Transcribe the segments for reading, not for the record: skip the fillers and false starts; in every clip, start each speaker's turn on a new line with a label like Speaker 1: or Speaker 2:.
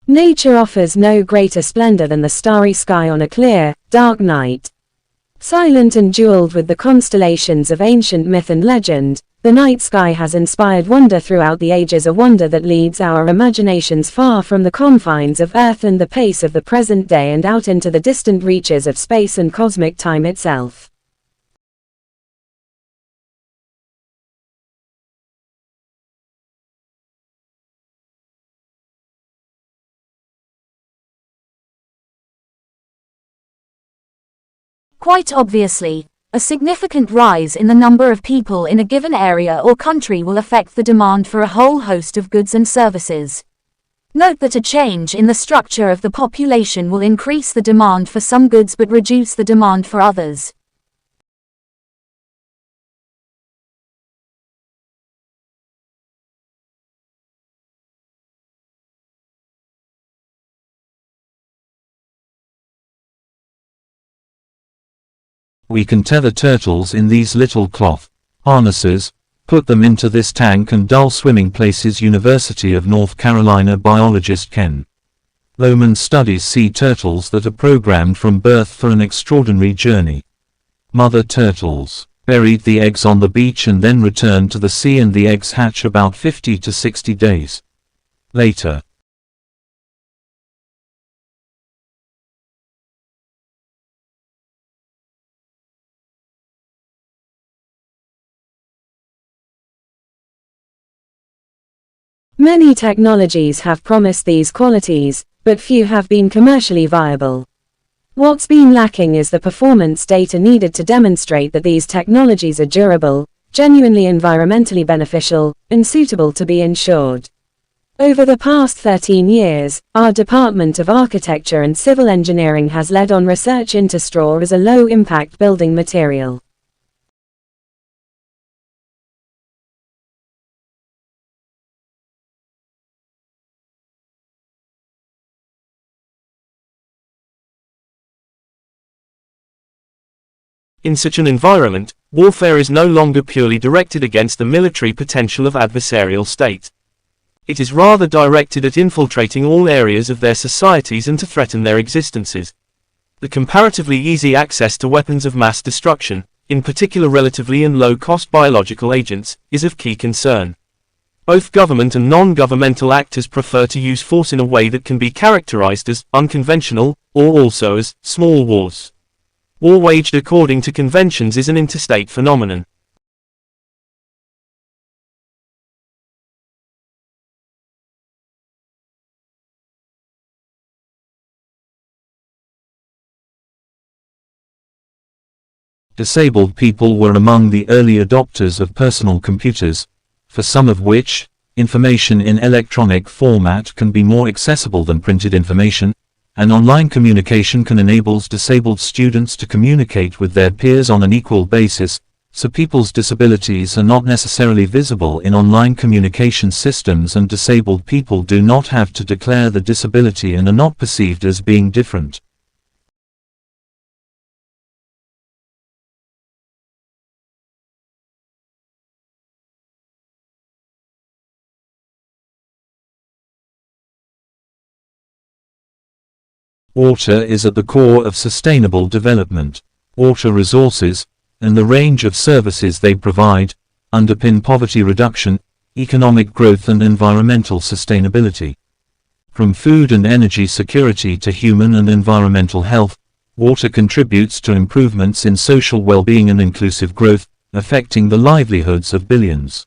Speaker 1: Nature offers no greater splendor than the starry sky on a clear, dark night. Silent and jeweled with the constellations of ancient myth and legend, the night sky has inspired wonder throughout the ages, a wonder that leads our imaginations far from the confines of Earth and the pace of the present day and out into the distant reaches of space and cosmic time itself.
Speaker 2: Quite obviously, a significant rise in the number of people in a given area or country will affect the demand for a whole host of goods and services. Note that a change in the structure of the population will increase the demand for some goods but reduce the demand for others.
Speaker 3: We can tether turtles in these little cloth harnesses, put them into this tank and dull swimming places. University of North Carolina biologist Ken Lohman studies sea turtles that are programmed from birth for an extraordinary journey. Mother turtles buried the eggs on the beach and then returned to the sea, and the eggs hatch about 50 to 60 days later.
Speaker 1: Many technologies have promised these qualities, but few have been commercially viable. What's been lacking is the performance data needed to demonstrate that these technologies are durable, genuinely environmentally beneficial, and suitable to be insured. Over the past 13 years, our Department of Architecture and Civil Engineering has led on research into straw as a low-impact building material.
Speaker 4: In such an environment, warfare is no longer purely directed against the military potential of adversarial state. It is rather directed at infiltrating all areas of their societies and to threaten their existences. The comparatively easy access to weapons of mass destruction, in particular relatively and low-cost biological agents, is of key concern. Both government and non-governmental actors prefer to use force in a way that can be characterized as unconventional, or also as small wars. War waged according to conventions is an interstate phenomenon.
Speaker 3: Disabled people were among the early adopters of personal computers, for some of which, information in electronic format can be more accessible than printed information, and online communication can enable disabled students to communicate with their peers on an equal basis, so people's disabilities are not necessarily visible in online communication systems, and disabled people do not have to declare the disability and are not perceived as being different. Water is at the core of sustainable development. Water resources, and the range of services they provide, underpin poverty reduction, economic growth and environmental sustainability. From food and energy security to human and environmental health, water contributes to improvements in social well-being and inclusive growth, affecting the livelihoods of billions.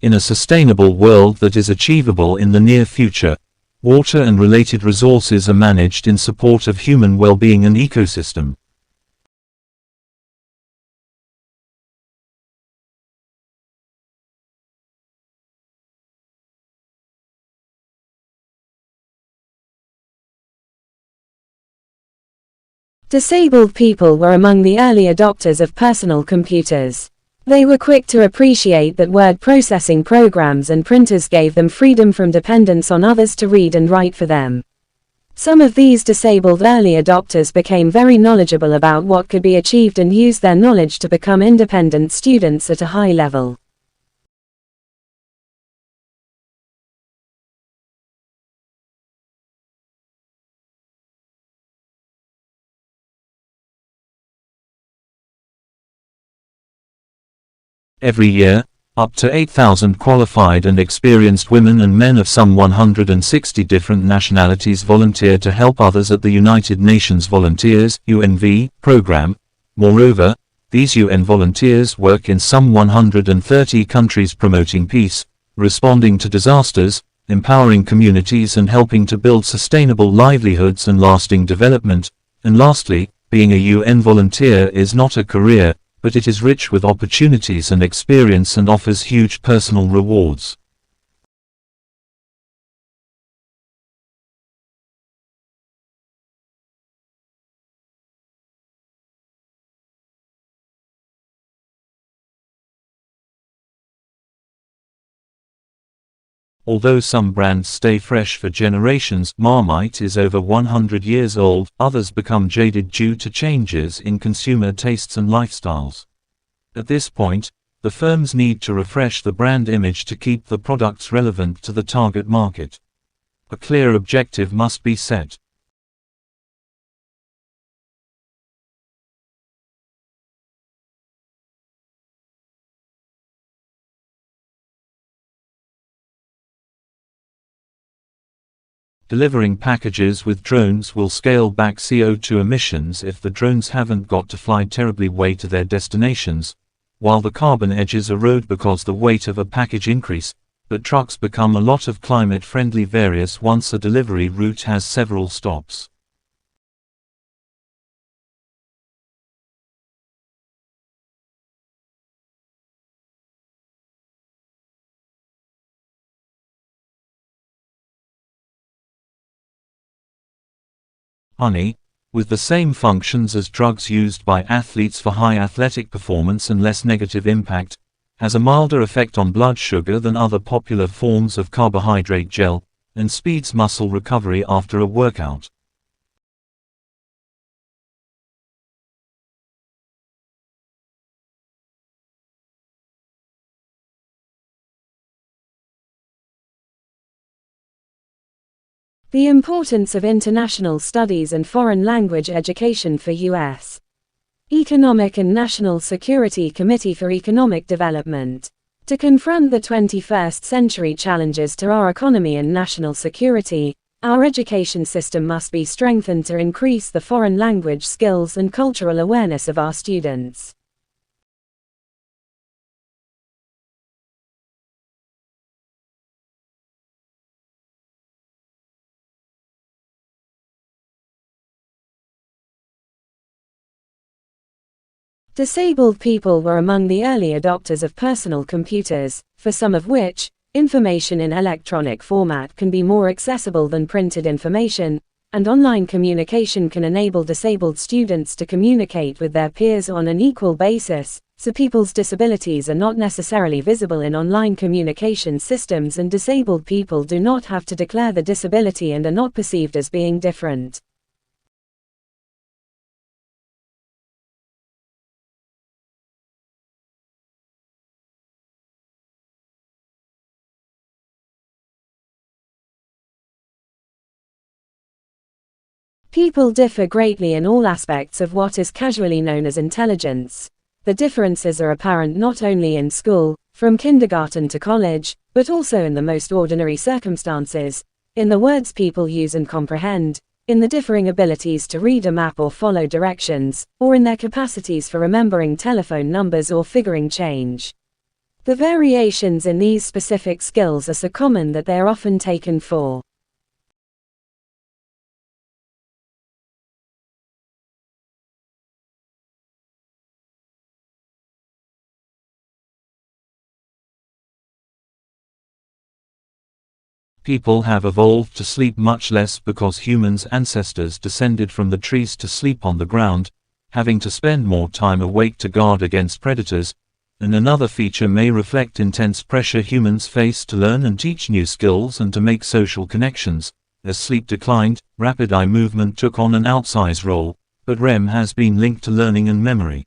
Speaker 3: In a sustainable world that is achievable in the near future, water and related resources are managed in support of human well-being and ecosystem.
Speaker 1: Disabled people were among the early adopters of personal computers. They were quick to appreciate that word processing programs and printers gave them freedom from dependence on others to read and write for them. Some of these disabled early adopters became very knowledgeable about what could be achieved and used their knowledge to become independent students at a high level.
Speaker 3: Every year, up to 8,000 qualified and experienced women and men of some 160 different nationalities volunteer to help others at the United Nations Volunteers (UNV) program. Moreover, these UN volunteers work in some 130 countries promoting peace, responding to disasters, empowering communities and helping to build sustainable livelihoods and lasting development. And lastly, being a UN volunteer is not a career, but it is rich with opportunities and experience and offers huge personal rewards. Although some brands stay fresh for generations, Marmite is over 100 years old, others become jaded due to changes in consumer tastes and lifestyles. At this point, the firms need to refresh the brand image to keep the products relevant to the target market. A clear objective must be set. Delivering packages with drones will scale back CO2 emissions if the drones haven't got to fly terribly way to their destinations, while the carbon edges erode because the weight of a package increase, but trucks become a lot of climate-friendly various once a delivery route has several stops. Honey, with the same functions as drugs used by athletes for high athletic performance and less negative impact, has a milder effect on blood sugar than other popular forms of carbohydrate gel, and speeds muscle recovery after a workout.
Speaker 1: The importance of international studies and foreign language education for U.S. Economic and National Security Committee for Economic Development. To confront the 21st century challenges to our economy and national security, our education system must be strengthened to increase the foreign language skills and cultural awareness of our students. Disabled people were among the early adopters of personal computers, for some of which, information in electronic format can be more accessible than printed information, and online communication can enable disabled students to communicate with their peers on an equal basis, so people's disabilities are not necessarily visible in online communication systems and disabled people do not have to declare the disability and are not perceived as being different. People differ greatly in all aspects of what is casually known as intelligence. The differences are apparent not only in school, from kindergarten to college, but also in the most ordinary circumstances, in the words people use and comprehend, in the differing abilities to read a map or follow directions, or in their capacities for remembering telephone numbers or figuring change. The variations in these specific skills are so common that they are often taken for
Speaker 3: People have evolved to sleep much less because humans' ancestors descended from the trees to sleep on the ground, having to spend more time awake to guard against predators, and another feature may reflect intense pressure humans face to learn and teach new skills and to make social connections. As sleep declined, rapid eye movement took on an outsized role, but REM has been linked to learning and memory.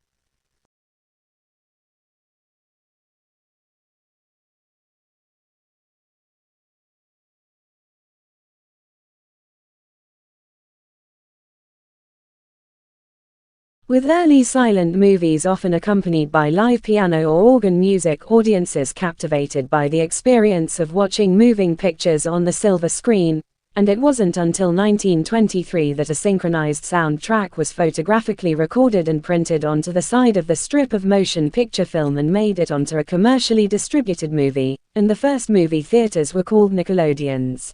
Speaker 1: With early silent movies often accompanied by live piano or organ music, audiences captivated by the experience of watching moving pictures on the silver screen, and it wasn't until 1923 that a synchronized soundtrack was photographically recorded and printed onto the side of the strip of motion picture film and made it onto a commercially distributed movie, and the first movie theaters were called Nickelodeons.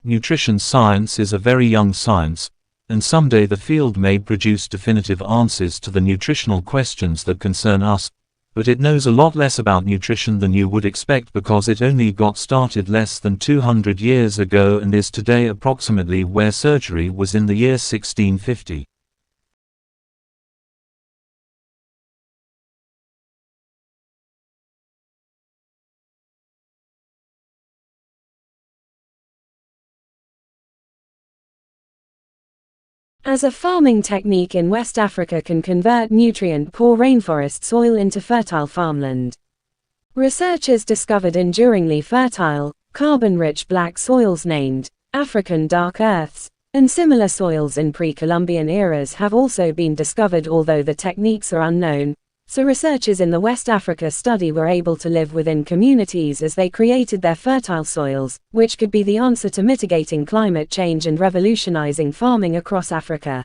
Speaker 3: Nutrition science is a very young science, and someday the field may produce definitive answers to the nutritional questions that concern us, but it knows a lot less about nutrition than you would expect because it only got started less than 200 years ago and is today approximately where surgery was in the year 1650.
Speaker 1: As a farming technique in West Africa can convert nutrient-poor rainforest soil into fertile farmland. Researchers discovered enduringly fertile, carbon-rich black soils named African dark earths, and similar soils in pre-Columbian eras have also been discovered, although the techniques are unknown. So researchers in the West Africa study were able to live within communities as they created their fertile soils, which could be the answer to mitigating climate change and revolutionizing farming across Africa.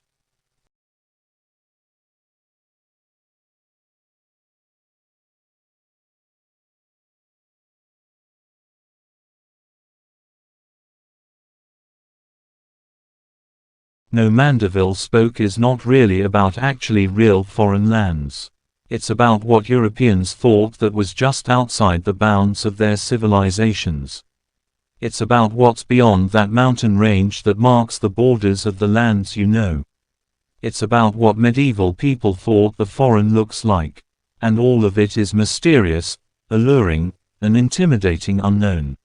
Speaker 3: No, Mandeville spoke is not really about actually real foreign lands. It's about what Europeans thought that was just outside the bounds of their civilizations. It's about what's beyond that mountain range that marks the borders of the lands you know. It's about what medieval people thought the foreign looks like. And all of it is mysterious, alluring, and intimidating unknown.